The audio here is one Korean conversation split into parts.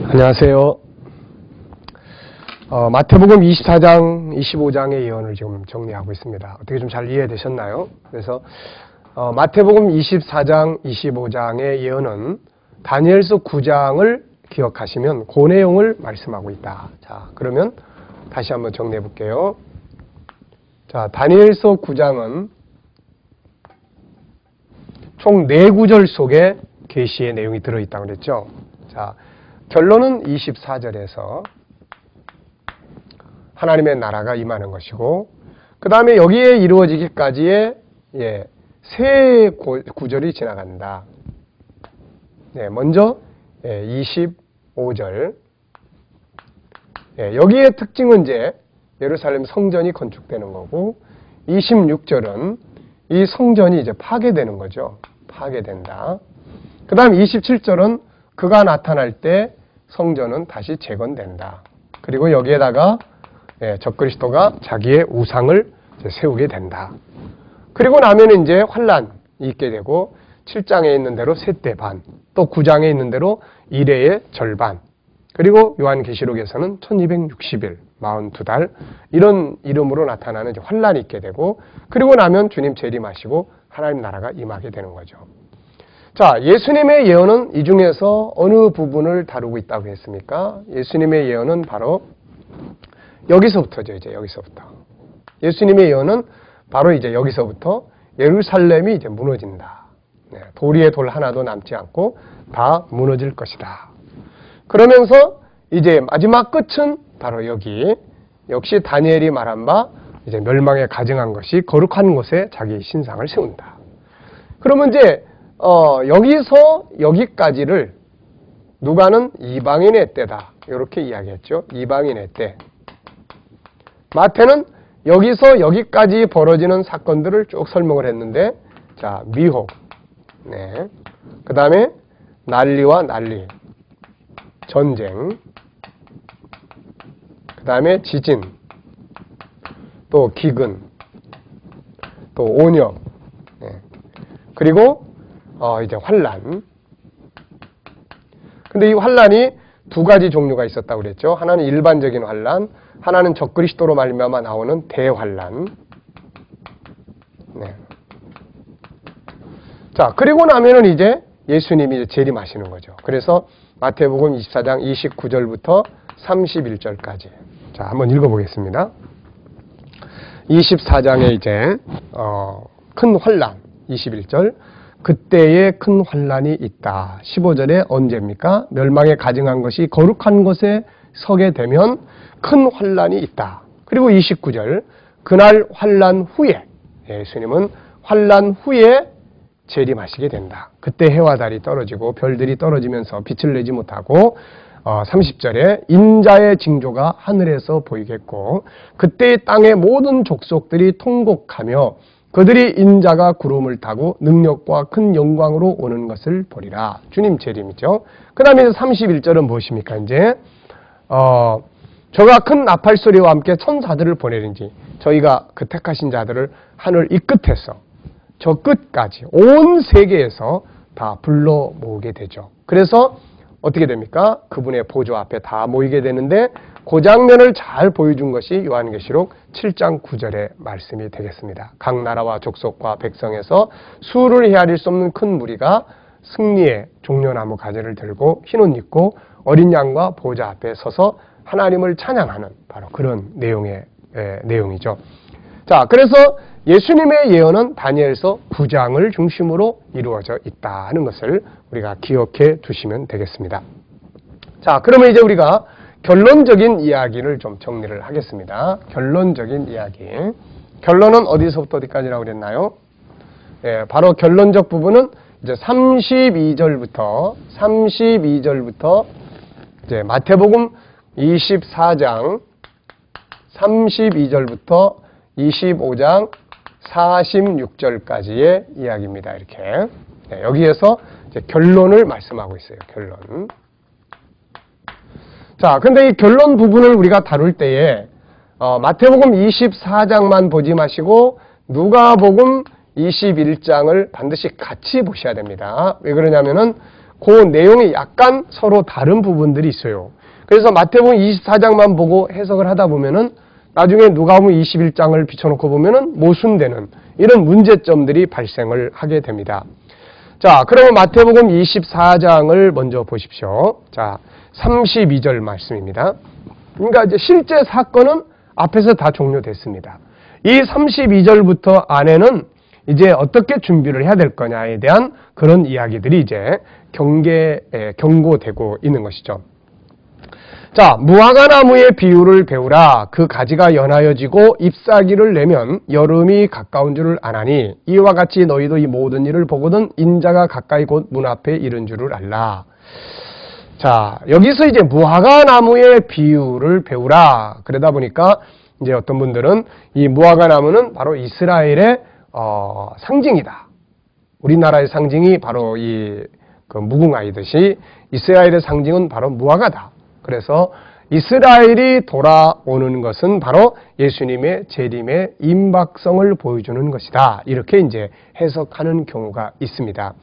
안녕하세요. 마태복음 24장, 25장의 예언을 지금 정리하고 있습니다. 어떻게 좀 잘 이해되셨나요? 그래서 마태복음 24장, 25장의 예언은 다니엘서 9장을 기억하시면 그 내용을 말씀하고 있다. 자, 그러면 다시 한번 정리해 볼게요. 자, 다니엘서 9장은 총 4구절 속에 계시의 내용이 들어있다고 그랬죠. 자, 결론은 24절에서 하나님의 나라가 임하는 것이고, 그 다음에 여기에 이루어지기까지의 세 구절이 지나간다. 먼저 25절. 여기의 특징은 이제 예루살렘 성전이 건축되는 거고, 26절은 이 성전이 이제 파괴되는 거죠. 파괴된다. 그 다음 27절은 그가 나타날 때 성전은 다시 재건된다. 그리고 여기에다가 적그리스도가 자기의 우상을 세우게 된다. 그리고 나면 이제 환란이 있게 되고 7장에 있는 대로 셋대 반, 또 9장에 있는 대로 이레의 절반, 그리고 요한계시록에서는 1260일, 42달 이런 이름으로 나타나는 이제 환란이 있게 되고, 그리고 나면 주님 재림하시고 하나님 나라가 임하게 되는 거죠. 자, 예수님의 예언은 이 중에서 어느 부분을 다루고 있다고 했습니까? 예수님의 예언은 바로 여기서부터죠. 이제 여기서부터. 예수님의 예언은 바로 이제 여기서부터 예루살렘이 이제 무너진다. 돌 위에 돌 하나도 남지 않고 다 무너질 것이다. 그러면서 이제 마지막 끝은 바로 여기, 역시 다니엘이 말한 바 이제 멸망에 가증한 것이 거룩한 곳에 자기 신상을 세운다. 그러면 이제 여기서 여기까지를 누가는 이방인의 때다, 이렇게 이야기했죠. 이방인의 때. 마태는 여기서 여기까지 벌어지는 사건들을 쭉 설명을 했는데, 자, 미혹, 그 다음에 난리와 난리, 전쟁, 그 다음에 지진, 또 기근, 또 온역, 그리고 이제 환란. 근데 이 환란이 두 가지 종류가 있었다고 그랬죠. 하나는 일반적인 환란, 하나는 적그리스도로 말미암아 나오는 대환란. 자, 그리고 나면은 이제 예수님이 이제 재림하시는 거죠. 그래서 마태복음 24장 29절부터 31절까지. 자, 한번 읽어보겠습니다. 24장에 이제 큰 환란, 21절. 그때에 큰 환란이 있다. 15절에 언제입니까? 멸망에 가증한 것이 거룩한 곳에 서게 되면 큰 환란이 있다. 그리고 29절, 그날 환란 후에, 예수님은 환란 후에 재림하시게 된다. 그때 해와 달이 떨어지고 별들이 떨어지면서 빛을 내지 못하고, 30절에 인자의 징조가 하늘에서 보이겠고, 그때 땅의 모든 족속들이 통곡하며 그들이 인자가 구름을 타고 능력과 큰 영광으로 오는 것을 보리라. 주님 재림이죠. 그 다음에 31절은 무엇입니까? 이제 저가 큰 나팔 소리와 함께 천사들을 보내는지 저희가 그 택하신 자들을 하늘 이 끝에서 저 끝까지 온 세계에서 다 불러 모으게 되죠. 그래서 어떻게 됩니까? 그분의 보좌 앞에 다 모이게 되는데, 그 장면을 잘 보여준 것이 요한계시록 7장 9절의 말씀이 되겠습니다. 각 나라와 족속과 백성에서 수를 헤아릴 수 없는 큰 무리가 승리의 종려나무 가지를 들고 흰옷 입고 어린 양과 보좌 앞에 서서 하나님을 찬양하는 바로 그런 내용이죠. 자, 그래서 예수님의 예언은 다니엘서 9장을 중심으로 이루어져 있다는 것을 우리가 기억해 두시면 되겠습니다. 자, 그러면 이제 우리가 결론적인 이야기를 좀 정리를 하겠습니다. 결론적인 이야기. 결론은 어디서부터 어디까지라고 그랬나요? 바로 결론적 부분은 이제 32절부터 이제 마태복음 24장 32절부터 25장 46절까지의 이야기입니다. 이렇게. 여기에서 이제 결론을 말씀하고 있어요. 결론. 자, 근데 이 결론 부분을 우리가 다룰 때에 마태복음 24장만 보지 마시고 누가복음 21장을 반드시 같이 보셔야 됩니다. 왜 그러냐면은 그 내용이 약간 서로 다른 부분들이 있어요. 그래서 마태복음 24장만 보고 해석을 하다 보면은 나중에 누가복음 21장을 비춰놓고 보면은 모순되는 이런 문제점들이 발생을 하게 됩니다. 자, 그러면 마태복음 24장을 먼저 보십시오. 자, 32절 말씀입니다. 그러니까 이제 실제 사건은 앞에서 다 종료됐습니다. 이 32절부터 안에는 이제 어떻게 준비를 해야 될 거냐에 대한 그런 이야기들이 이제 경고되고 있는 것이죠. 자, 무화과나무의 비유를 배우라. 그 가지가 연하여지고 잎사귀를 내면 여름이 가까운 줄을 아나니 이와 같이 너희도 이 모든 일을 보거든 인자가 가까이 곧 문 앞에 이른 줄을 알라. 자, 여기서 이제 무화과나무의 비유를 배우라. 그러다 보니까 이제 어떤 분들은 이 무화과나무는 바로 이스라엘의 상징이다. 우리나라의 상징이 바로 그 무궁화이듯이 이스라엘의 상징은 바로 무화과다. 그래서 이스라엘이 돌아오는 것은 바로 예수님의 재림의 임박성을 보여주는 것이다. 이렇게 이제 해석하는 경우가 있습니다.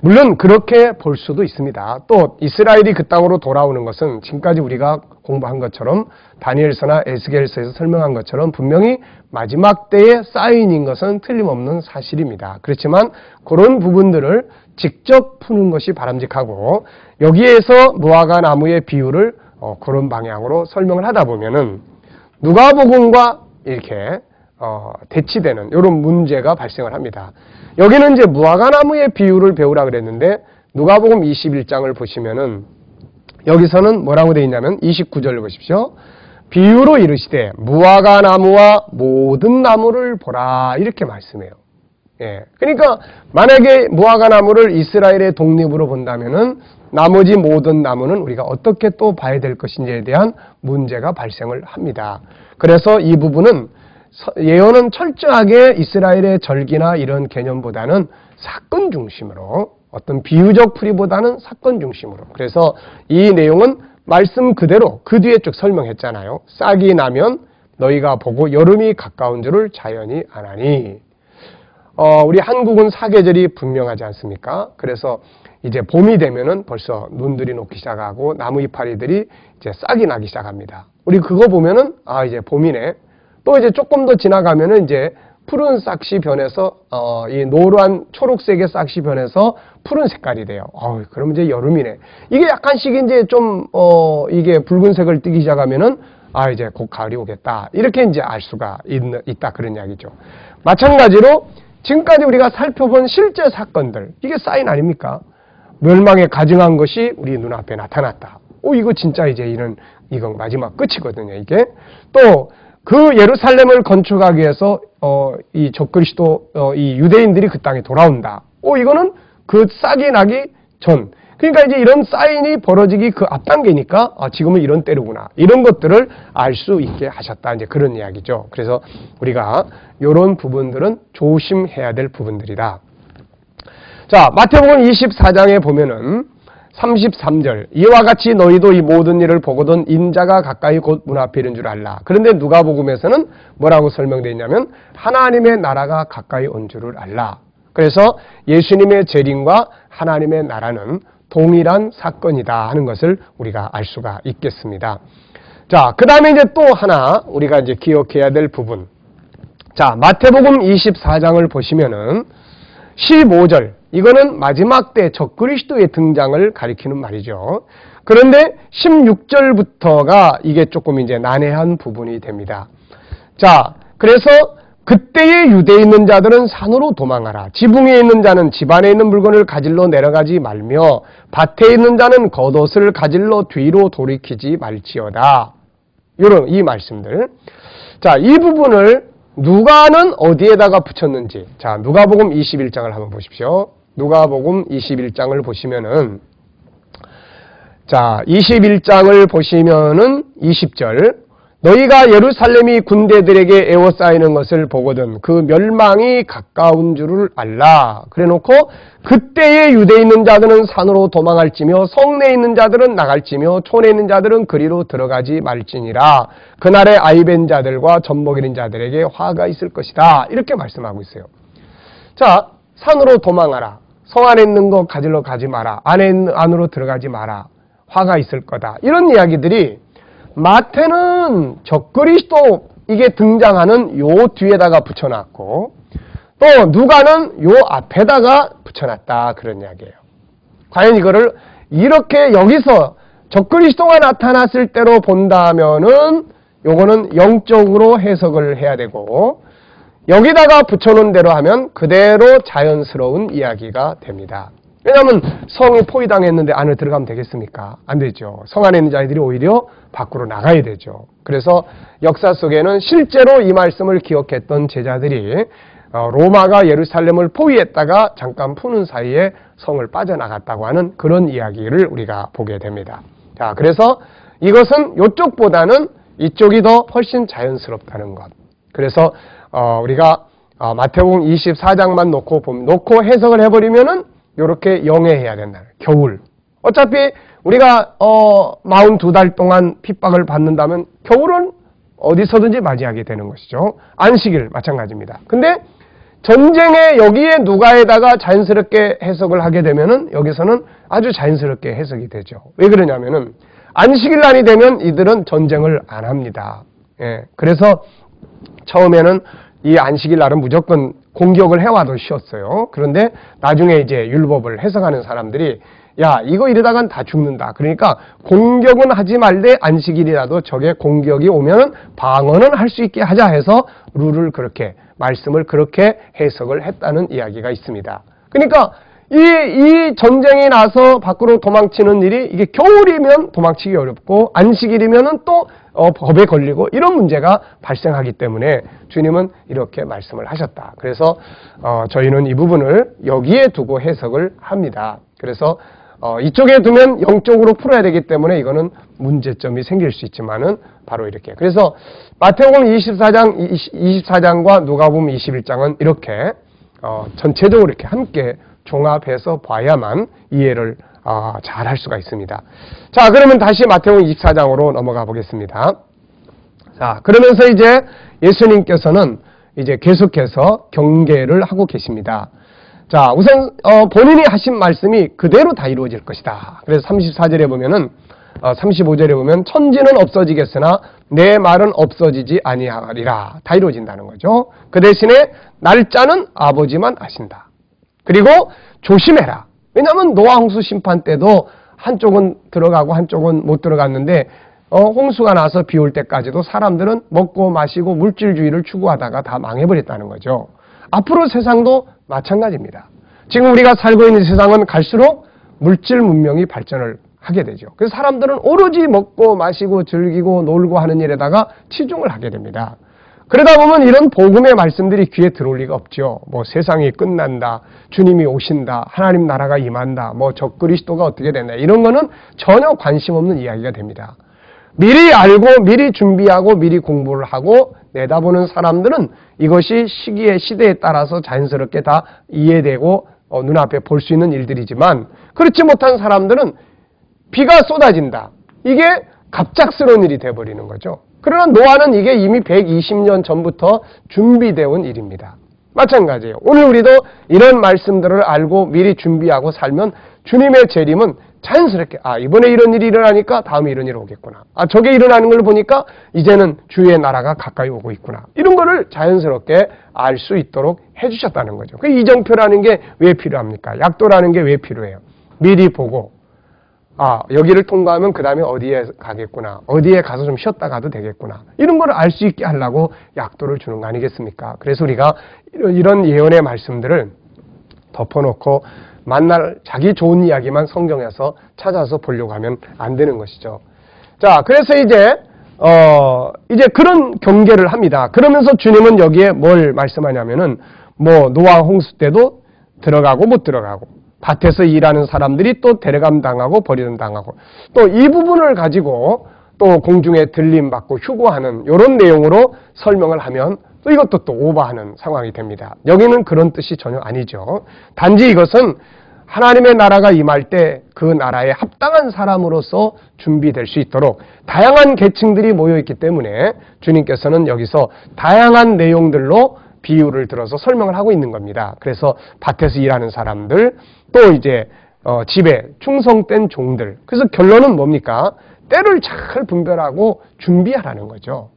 물론 그렇게 볼 수도 있습니다. 또 이스라엘이 그 땅으로 돌아오는 것은 지금까지 우리가 공부한 것처럼 다니엘서나 에스겔서에서 설명한 것처럼 분명히 마지막 때의 사인인 것은 틀림없는 사실입니다. 그렇지만 그런 부분들을 직접 푸는 것이 바람직하고 여기에서 무화과나무의 비유를 그런 방향으로 설명을 하다 보면은 누가복음과 이렇게 대치되는 이런 문제가 발생을 합니다. 여기는 이제 무화과나무의 비유를 배우라 그랬는데 누가복음 21장을 보시면은 여기서는 뭐라고 되어 있냐면 29절을 보십시오. 비유로 이르시되 무화과나무와 모든 나무를 보라 이렇게 말씀해요. 예. 그러니까 만약에 무화과나무를 이스라엘의 독립으로 본다면은 나머지 모든 나무는 우리가 어떻게 또 봐야 될 것인지에 대한 문제가 발생을 합니다. 그래서 이 부분은 예언은 철저하게 이스라엘의 절기나 이런 개념보다는 사건 중심으로 어떤 비유적 풀이보다는 사건 중심으로 그래서 이 내용은 말씀 그대로 그 뒤에 쭉 설명했잖아요. 싹이 나면 너희가 보고 여름이 가까운 줄을 자연히 아나니 우리 한국은 사계절이 분명하지 않습니까? 그래서 이제 봄이 되면은 벌써 눈들이 녹기 시작하고 나무 이파리들이 이제 싹이 나기 시작합니다. 우리 그거 보면은 이제 봄이네. 또 이제 조금 더 지나가면은 이제 푸른 싹이 변해서 이 노란 초록색의 싹이 변해서 푸른 색깔이 돼요. 그러면 이제 여름이네. 이게 약간씩 이제 좀 이게 붉은색을 띠기 시작하면은 이제 곧 가을이 오겠다. 이렇게 이제 알 수가 있다 그런 이야기죠. 마찬가지로 지금까지 우리가 살펴본 실제 사건들 이게 사인 아닙니까? 멸망에 가증한 것이 우리 눈앞에 나타났다. 이거 진짜 이제 이건 마지막 끝이거든요. 이게 또 그 예루살렘을 건축하기 위해서 이 적그리스도 이 유대인들이 그 땅에 돌아온다. 이거는 그 싹이 나기 전. 그러니까 이제 이런 사인이 벌어지기 그 앞 단계니까 지금은 이런 때로구나. 이런 것들을 알 수 있게 하셨다. 이제 그런 이야기죠. 그래서 우리가 이런 부분들은 조심해야 될 부분들이다. 자, 마태복음 24장에 보면은 33절 이와 같이 너희도 이 모든 일을 보거든 인자가 가까이 곧 문 앞에 이른 줄 알라. 그런데 누가복음에서는 뭐라고 설명되어 있냐면 하나님의 나라가 가까이 온 줄을 알라. 그래서 예수님의 재림과 하나님의 나라는 동일한 사건이다 하는 것을 우리가 알 수가 있겠습니다. 자, 그 다음에 이제 또 하나 우리가 이제 기억해야 될 부분. 자, 마태복음 24장을 보시면은 15절 이거는 마지막 때 적그리스도의 등장을 가리키는 말이죠. 그런데 16절부터가 이게 조금 이제 난해한 부분이 됩니다. 자, 그래서 그때에 유대에 있는 자들은 산으로 도망하라. 지붕에 있는 자는 집 안에 있는 물건을 가질러 내려가지 말며 밭에 있는 자는 겉옷을 가질러 뒤로 돌이키지 말지어다. 이런 이 말씀들. 자, 이 부분을 누가는 어디에다가 붙였는지. 자, 누가복음 21장을 한번 보십시오. 누가복음 21장을 보시면은 자, 21장을 보시면은 20절 너희가 예루살렘이 군대들에게 에워싸이는 것을 보거든 그 멸망이 가까운 줄을 알라. 그래놓고 그때에 유대에 있는 자들은 산으로 도망할지며 성내에 있는 자들은 나갈지며 촌에 있는 자들은 그리로 들어가지 말지니라. 그날에 아이벤 자들과 젖먹이는 자들에게 화가 있을 것이다. 이렇게 말씀하고 있어요. 자, 산으로 도망하라. 성 안에 있는 거 가지러 가지 마라. 안으로 들어가지 마라. 화가 있을 거다. 이런 이야기들이 마태는 적그리스도 이게 등장하는 요 뒤에다가 붙여놨고 또 누가는 요 앞에다가 붙여놨다. 그런 이야기예요. 과연 이거를 이렇게 여기서 적그리스도가 나타났을 때로 본다면은 요거는 영적으로 해석을 해야 되고 여기다가 붙여놓은 대로 하면 그대로 자연스러운 이야기가 됩니다. 왜냐하면 성이 포위당했는데 안에 들어가면 되겠습니까? 안 되죠. 성 안에 있는 자들이 오히려 밖으로 나가야 되죠. 그래서 역사 속에는 실제로 이 말씀을 기억했던 제자들이 로마가 예루살렘을 포위했다가 잠깐 푸는 사이에 성을 빠져나갔다고 하는 그런 이야기를 우리가 보게 됩니다. 자, 그래서 이것은 이쪽보다는 이쪽이 더 훨씬 자연스럽다는 것. 그래서 우리가 마태복음 24장만 놓고 해석을 해버리면은 이렇게 영해해야 된다. 겨울. 어차피 우리가 42달 동안 핍박을 받는다면 겨울은 어디서든지 맞이하게 되는 것이죠. 안식일 마찬가지입니다. 근데 전쟁에 여기에 누가에다가 자연스럽게 해석을 하게 되면은 여기서는 아주 자연스럽게 해석이 되죠. 왜 그러냐면은 안식일날이 되면 이들은 전쟁을 안 합니다. 예. 그래서 처음에는 이 안식일날은 무조건 공격을 해와도 쉬었어요. 그런데 나중에 이제 율법을 해석하는 사람들이 야, 이거 이러다간 다 죽는다. 그러니까 공격은 하지 말되 안식일이라도 적의 공격이 오면 방어는 할 수 있게 하자 해서 룰을 그렇게 말씀을 그렇게 해석을 했다는 이야기가 있습니다. 그러니까 이 전쟁이 나서 밖으로 도망치는 일이 이게 겨울이면 도망치기 어렵고 안식일이면은 또 법에 걸리고 이런 문제가 발생하기 때문에 주님은 이렇게 말씀을 하셨다. 그래서 저희는 이 부분을 여기에 두고 해석을 합니다. 그래서 이쪽에 두면 영적으로 풀어야 되기 때문에 이거는 문제점이 생길 수 있지만은 바로 이렇게. 그래서 마태복음 24장과 누가복음 21장은 이렇게 전체적으로 이렇게 함께 종합해서 봐야만 이해를 잘 할 수가 있습니다. 자, 그러면 다시 마태복음 24장으로 넘어가 보겠습니다. 자, 그러면서 이제 예수님께서는 이제 계속해서 경계를 하고 계십니다. 자, 우선 본인이 하신 말씀이 그대로 다 이루어질 것이다. 그래서 34절에 보면은 35절에 보면 천지는 없어지겠으나 내 말은 없어지지 아니하리라. 다 이루어진다는 거죠. 그 대신에 날짜는 아버지만 아신다. 그리고 조심해라. 왜냐하면 노아 홍수 심판 때도 한쪽은 들어가고 한쪽은 못 들어갔는데 홍수가 나서 비 올 때까지도 사람들은 먹고 마시고 물질주의를 추구하다가 다 망해버렸다는 거죠. 앞으로 세상도 마찬가지입니다. 지금 우리가 살고 있는 세상은 갈수록 물질 문명이 발전을 하게 되죠. 그래서 사람들은 오로지 먹고 마시고 즐기고 놀고 하는 일에다가 치중을 하게 됩니다. 그러다 보면 이런 복음의 말씀들이 귀에 들어올 리가 없죠. 뭐 세상이 끝난다, 주님이 오신다, 하나님 나라가 임한다, 뭐 적그리스도가 어떻게 된다, 이런 거는 전혀 관심 없는 이야기가 됩니다. 미리 알고 미리 준비하고 미리 공부를 하고 내다보는 사람들은 이것이 시대에 따라서 자연스럽게 다 이해되고 눈앞에 볼 수 있는 일들이지만 그렇지 못한 사람들은 비가 쏟아진다. 이게 갑작스러운 일이 돼버리는 거죠. 그러나 노아는 이게 이미 120년 전부터 준비되어 온 일입니다. 마찬가지예요. 오늘 우리도 이런 말씀들을 알고 미리 준비하고 살면 주님의 재림은 자연스럽게 이번에 이런 일이 일어나니까 다음에 이런 일이 오겠구나. 저게 일어나는 걸 보니까 이제는 주의 나라가 가까이 오고 있구나. 이런 거를 자연스럽게 알 수 있도록 해주셨다는 거죠. 그 이정표라는 게 왜 필요합니까? 약도라는 게 왜 필요해요? 미리 보고 여기를 통과하면 그 다음에 어디에 가겠구나. 어디에 가서 좀 쉬었다 가도 되겠구나. 이런 걸 알 수 있게 하려고 약도를 주는 거 아니겠습니까? 그래서 우리가 이런 예언의 말씀들을 덮어놓고 만날 자기 좋은 이야기만 성경에서 찾아서 보려고 하면 안 되는 것이죠. 자, 그래서 이제 그런 경계를 합니다. 그러면서 주님은 여기에 뭘 말씀하냐면은 뭐 노아 홍수 때도 들어가고 못 들어가고 밭에서 일하는 사람들이 또 데려감 당하고 버리는 당하고 또 이 부분을 가지고 또 공중에 들림 받고 휴고하는 이런 내용으로 설명을 하면 또 이것도 또 오버하는 상황이 됩니다. 여기는 그런 뜻이 전혀 아니죠. 단지 이것은 하나님의 나라가 임할 때 그 나라에 합당한 사람으로서 준비될 수 있도록 다양한 계층들이 모여 있기 때문에 주님께서는 여기서 다양한 내용들로 비유를 들어서 설명을 하고 있는 겁니다. 그래서 밭에서 일하는 사람들, 또 이제 집에 충성된 종들. 그래서 결론은 뭡니까? 때를 잘 분별하고 준비하라는 거죠.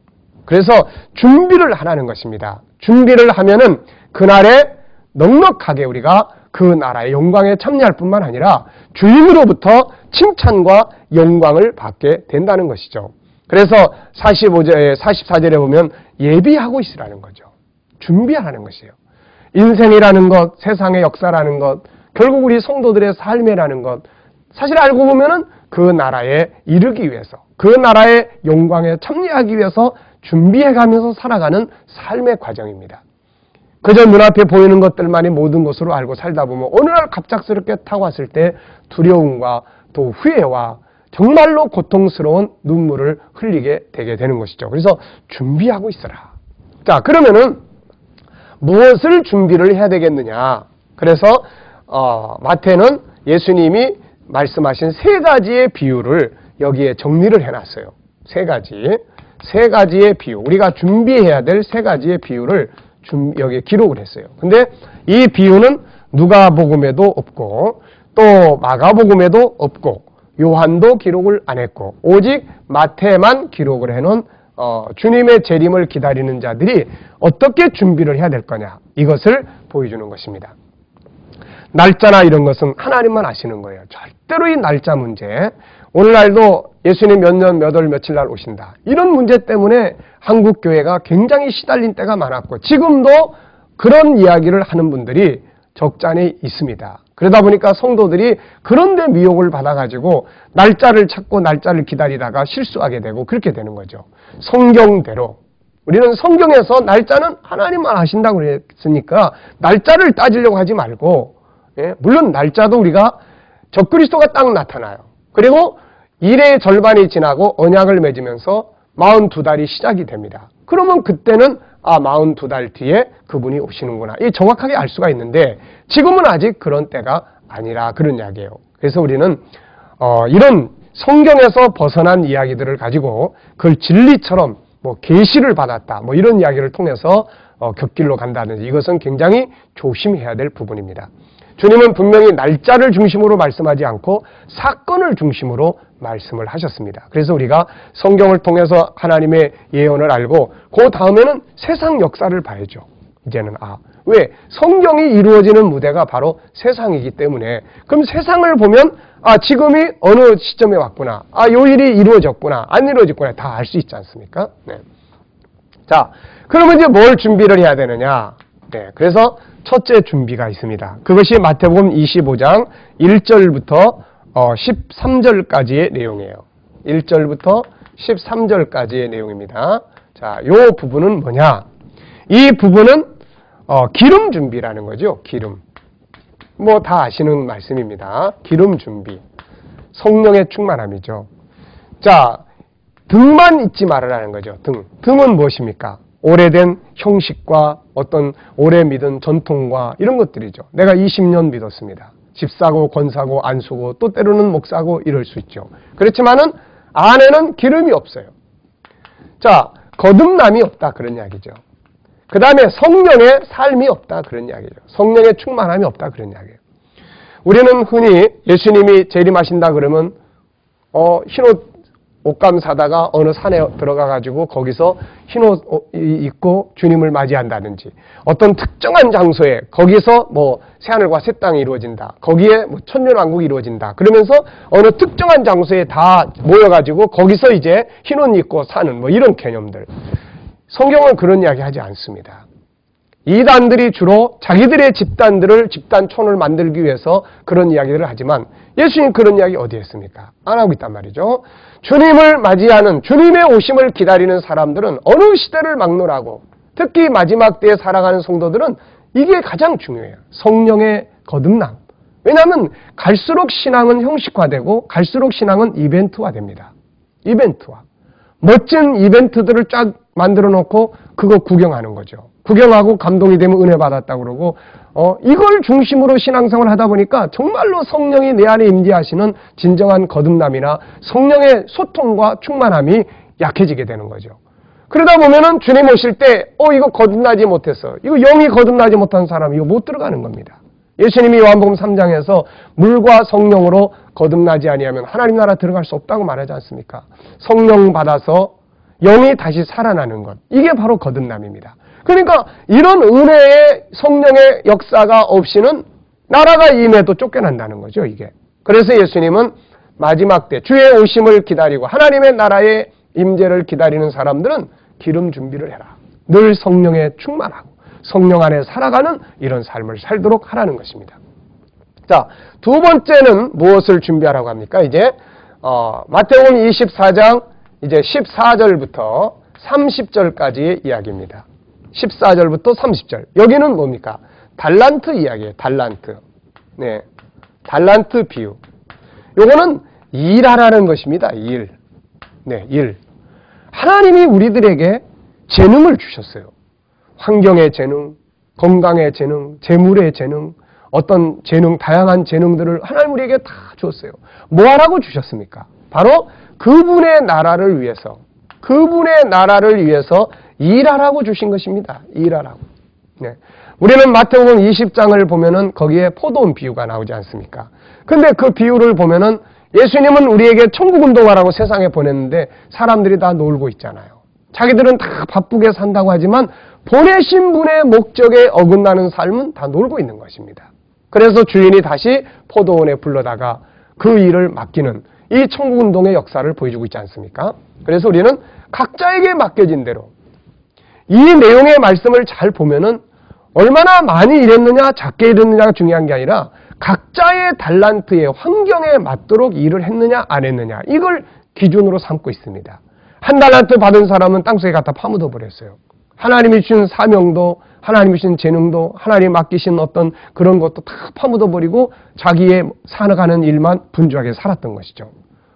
그래서 준비를 하라는 것입니다. 준비를 하면은 그날에 넉넉하게 우리가 그 나라의 영광에 참여할 뿐만 아니라 주인으로부터 칭찬과 영광을 받게 된다는 것이죠. 그래서 44절에 보면 예비하고 있으라는 거죠. 준비하라는 것이에요. 인생이라는 것, 세상의 역사라는 것, 결국 우리 성도들의 삶이라는 것, 사실 알고 보면은 그 나라에 이르기 위해서, 그 나라의 영광에 참여하기 위해서 준비해가면서 살아가는 삶의 과정입니다. 그저 눈앞에 보이는 것들만이 모든 것으로 알고 살다 보면 어느 날 갑작스럽게 타고 왔을 때 두려움과 또 후회와 정말로 고통스러운 눈물을 흘리게 되게 되는 것이죠. 그래서 준비하고 있어라. 자, 그러면은 무엇을 준비를 해야 되겠느냐? 그래서 마태는 예수님이 말씀하신 세 가지의 비유를 여기에 정리를 해놨어요. 세 가지의 비유. 우리가 준비해야 될 세 가지의 비유를 여기에 기록을 했어요. 근데 이 비유는 누가복음에도 없고 또 마가복음에도 없고 요한도 기록을 안 했고 오직 마태만 기록을 해놓은 주님의 재림을 기다리는 자들이 어떻게 준비를 해야 될 거냐, 이것을 보여주는 것입니다. 날짜나 이런 것은 하나님만 아시는 거예요. 절대로 이 날짜 문제, 오늘날도 예수님 몇 년, 몇 월, 며칠 날 오신다, 이런 문제 때문에 한국교회가 굉장히 시달린 때가 많았고 지금도 그런 이야기를 하는 분들이 적잖이 있습니다. 그러다 보니까 성도들이 그런데 미혹을 받아가지고 날짜를 찾고 날짜를 기다리다가 실수하게 되고 그렇게 되는 거죠. 성경대로 우리는 성경에서 날짜는 하나님만 아신다고 그랬으니까 날짜를 따지려고 하지 말고, 물론 날짜도 우리가 적그리스도가 딱 나타나요. 그리고 일의 절반이 지나고 언약을 맺으면서 42달이 시작이 됩니다. 그러면 그때는 42달 뒤에 그분이 오시는구나, 이 정확하게 알 수가 있는데 지금은 아직 그런 때가 아니라 그런 이야기예요. 그래서 우리는 이런 성경에서 벗어난 이야기들을 가지고 그걸 진리처럼 계시를 받았다 이런 이야기를 통해서 곁길로 간다든지, 이것은 굉장히 조심해야 될 부분입니다. 주님은 분명히 날짜를 중심으로 말씀하지 않고 사건을 중심으로 말씀을 하셨습니다. 그래서 우리가 성경을 통해서 하나님의 예언을 알고 그 다음에는 세상 역사를 봐야죠. 이제는 왜? 성경이 이루어지는 무대가 바로 세상이기 때문에, 그럼 세상을 보면 지금이 어느 시점에 왔구나, 요 일이 이루어졌구나, 안 이루어졌구나 다 알 수 있지 않습니까? 네. 자, 그러면 이제 뭘 준비를 해야 되느냐? 네, 그래서 첫째 준비가 있습니다. 그것이 마태복음 25장 1절부터 13절까지의 내용이에요. 1절부터 13절까지의 내용입니다. 자, 요 부분은 뭐냐? 이 부분은 기름 준비라는 거죠. 기름. 다 아시는 말씀입니다. 기름 준비. 성령의 충만함이죠. 자, 등만 잊지 말으라는 거죠. 등은 무엇입니까? 오래된 형식과 어떤 오래 믿은 전통과 이런 것들이죠. 내가 20년 믿었습니다. 집 사고, 권 사고, 안 쓰고, 또 때로는 목 사고 이럴 수 있죠. 그렇지만은 안에는 기름이 없어요. 자, 거듭남이 없다 그런 이야기죠. 그 다음에 성령의 삶이 없다 그런 이야기죠. 성령의 충만함이 없다 그런 이야기예요. 우리는 흔히 예수님이 재림하신다 그러면 흰옷 옷감 사다가 어느 산에 들어가가지고 거기서 흰옷 입고 주님을 맞이한다든지, 어떤 특정한 장소에 거기서 새하늘과 새 땅이 이루어진다, 거기에 천년왕국이 이루어진다 그러면서 어느 특정한 장소에 다 모여가지고 거기서 이제 흰옷 입고 사는 이런 개념들. 성경은 그런 이야기 하지 않습니다. 이단들이 주로 자기들의 집단촌을 만들기 위해서 그런 이야기를 하지만 예수님 그런 이야기 어디 했습니까? 안 하고 있단 말이죠. 주님을 맞이하는, 주님의 오심을 기다리는 사람들은 어느 시대를 막론하고 특히 마지막 때에 살아가는 성도들은 이게 가장 중요해요. 성령의 거듭남. 왜냐하면 갈수록 신앙은 형식화되고 갈수록 신앙은 이벤트화됩니다. 이벤트화. 멋진 이벤트들을 쫙 만들어 놓고 그거 구경하는 거죠. 구경하고 감동이 되면 은혜 받았다고 그러고 이걸 중심으로 신앙생활을 하다 보니까 정말로 성령이 내 안에 임재하시는 진정한 거듭남이나 성령의 소통과 충만함이 약해지게 되는 거죠. 그러다 보면은 주님 오실 때 이거 거듭나지 못했어. 이거 영이 거듭나지 못한 사람 이거 못 들어가는 겁니다. 예수님이 요한복음 3장에서 물과 성령으로 거듭나지 아니하면 하나님 나라 들어갈 수 없다고 말하지 않습니까? 성령 받아서 영이 다시 살아나는 것. 이게 바로 거듭남입니다. 그러니까 이런 은혜의 성령의 역사가 없이는 나라가 임해도 쫓겨난다는 거죠, 이게. 그래서 예수님은 마지막 때 주의 오심을 기다리고 하나님의 나라의 임재를 기다리는 사람들은 기름 준비를 해라. 늘 성령에 충만하고 성령 안에 살아가는 이런 삶을 살도록 하라는 것입니다. 자, 두 번째는 무엇을 준비하라고 합니까? 이제 마태복음 24장 이제 14절부터 30절까지의 이야기입니다. 14절부터 30절. 여기는 뭡니까? 달란트 이야기예요. 달란트. 네. 달란트 비유. 요거는 일하라는 것입니다. 일. 네, 일. 하나님이 우리들에게 재능을 주셨어요. 환경의 재능, 건강의 재능, 재물의 재능, 어떤 재능, 다양한 재능들을 하나님 우리에게 다 줬어요. 뭐 하라고 주셨습니까? 바로 그분의 나라를 위해서, 그분의 나라를 위해서 일하라고 주신 것입니다. 일하라고. 네. 우리는 마태복음 20장을 보면은 거기에 포도원 비유가 나오지 않습니까? 근데 그 비유를 보면은 예수님은 우리에게 천국 운동하라고 세상에 보냈는데 사람들이 다 놀고 있잖아요. 자기들은 다 바쁘게 산다고 하지만 보내신 분의 목적에 어긋나는 삶은 다 놀고 있는 것입니다. 그래서 주인이 다시 포도원에 불러다가 그 일을 맡기는 이 천국 운동의 역사를 보여주고 있지 않습니까? 그래서 우리는 각자에게 맡겨진 대로 이 내용의 말씀을 잘 보면은 얼마나 많이 일했느냐 작게 일했느냐가 중요한 게 아니라 각자의 달란트의 환경에 맞도록 일을 했느냐 안 했느냐 이걸 기준으로 삼고 있습니다. 한 달란트 받은 사람은 땅속에 갖다 파묻어 버렸어요. 하나님이 주신 사명도 하나님이 주신 재능도 하나님 맡기신 어떤 그런 것도 다 파묻어 버리고 자기의 살아가는 일만 분주하게 살았던 것이죠.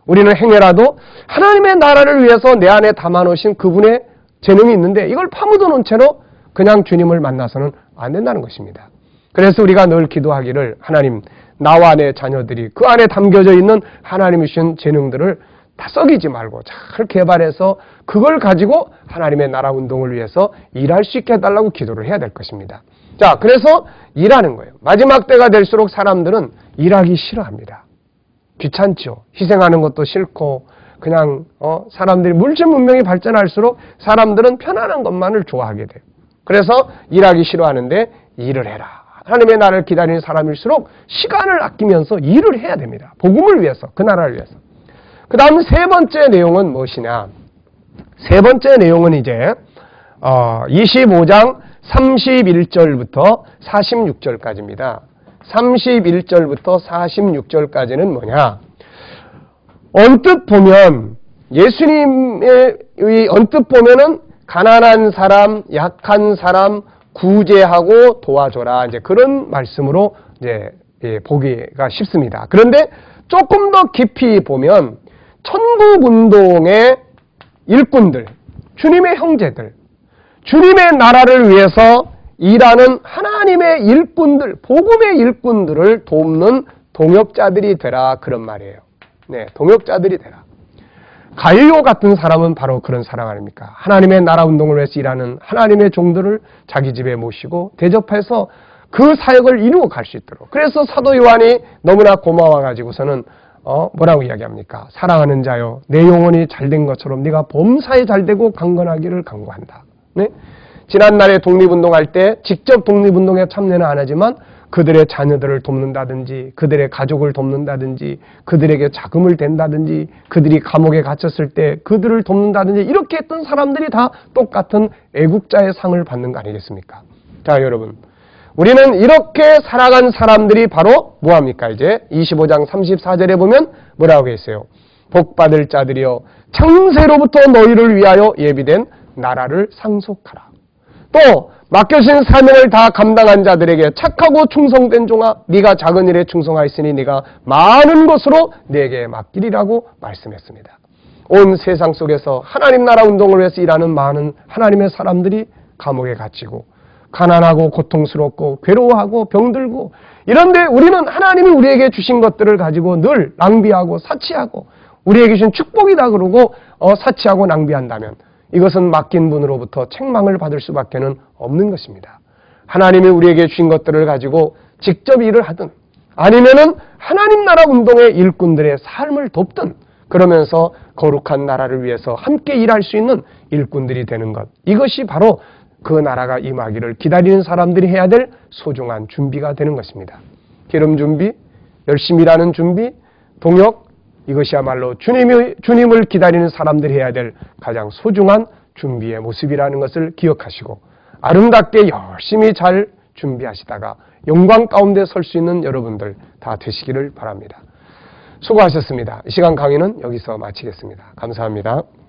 우리는 행여라도 하나님의 나라를 위해서 내 안에 담아놓으신 그분의 재능이 있는데 이걸 파묻어 놓은 채로 그냥 주님을 만나서는 안 된다는 것입니다. 그래서 우리가 늘 기도하기를 하나님 나와 내 자녀들이 그 안에 담겨져 있는 하나님이 주신 재능들을 다 썩이지 말고 잘 개발해서 그걸 가지고 하나님의 나라 운동을 위해서 일할 수 있게 해달라고 기도를 해야 될 것입니다. 자, 그래서 일하는 거예요. 마지막 때가 될수록 사람들은 일하기 싫어합니다. 귀찮죠. 희생하는 것도 싫고 그냥 사람들이 물질 문명이 발전할수록 사람들은 편안한 것만을 좋아하게 돼요. 그래서 일하기 싫어하는데 일을 해라. 하나님의 나라를 기다리는 사람일수록 시간을 아끼면서 일을 해야 됩니다. 복음을 위해서, 그 나라를 위해서. 그 다음 세 번째 내용은 무엇이냐? 세 번째 내용은 이제 25장 31절부터 46절까지입니다. 31절부터 46절까지는 뭐냐? 언뜻 보면 예수님의 언뜻 보면은 가난한 사람, 약한 사람 구제하고 도와줘라. 이제 그런 말씀으로 이제 보기가 쉽습니다. 그런데 조금 더 깊이 보면 천국 운동의 일꾼들, 주님의 형제들, 주님의 나라를 위해서 일하는 하나님의 일꾼들, 복음의 일꾼들을 돕는 동역자들이 되라 그런 말이에요. 네, 동역자들이 되라. 가이오 같은 사람은 바로 그런 사람 아닙니까? 하나님의 나라 운동을 위해서 일하는 하나님의 종들을 자기 집에 모시고 대접해서 그 사역을 이루어 갈 수 있도록. 그래서 사도 요한이 너무나 고마워가지고서는 뭐라고 이야기합니까? 사랑하는 자여, 내 영혼이 잘된 것처럼 네가 범사에 잘되고 강건하기를 간구한다. 네? 지난날에 독립운동할 때 직접 독립운동에 참여는 안 하지만 그들의 자녀들을 돕는다든지 그들의 가족을 돕는다든지 그들에게 자금을 댄다든지 그들이 감옥에 갇혔을 때 그들을 돕는다든지 이렇게 했던 사람들이 다 똑같은 애국자의 상을 받는 거 아니겠습니까? 자, 여러분, 우리는 이렇게 살아간 사람들이 바로 뭐합니까? 이제 25장 34절에 보면 뭐라고 했어요? 복받을 자들이여 창세로부터 너희를 위하여 예비된 나라를 상속하라. 또 맡겨진 사명을 다 감당한 자들에게 착하고 충성된 종아, 네가 작은 일에 충성하였으니 네가 많은 것으로 네게 맡기리라고 말씀했습니다. 온 세상 속에서 하나님 나라 운동을 위해서 일하는 많은 하나님의 사람들이 감옥에 갇히고 가난하고 고통스럽고 괴로워하고 병들고 이런데 우리는 하나님이 우리에게 주신 것들을 가지고 늘 낭비하고 사치하고 우리에게 주신 축복이다 그러고 사치하고 낭비한다면 이것은 맡긴 분으로부터 책망을 받을 수밖에 없는 것입니다. 하나님이 우리에게 주신 것들을 가지고 직접 일을 하든 아니면은 하나님 나라 운동의 일꾼들의 삶을 돕든 그러면서 거룩한 나라를 위해서 함께 일할 수 있는 일꾼들이 되는 것. 이것이 바로 그 나라가 임하기를 기다리는 사람들이 해야 될 소중한 준비가 되는 것입니다. 기름 준비, 열심히 일하는 준비, 동역, 이것이야말로 주님을 기다리는 사람들이 해야 될 가장 소중한 준비의 모습이라는 것을 기억하시고 아름답게 열심히 잘 준비하시다가 영광 가운데 설 수 있는 여러분들 다 되시기를 바랍니다. 수고하셨습니다. 이 시간 강의는 여기서 마치겠습니다. 감사합니다.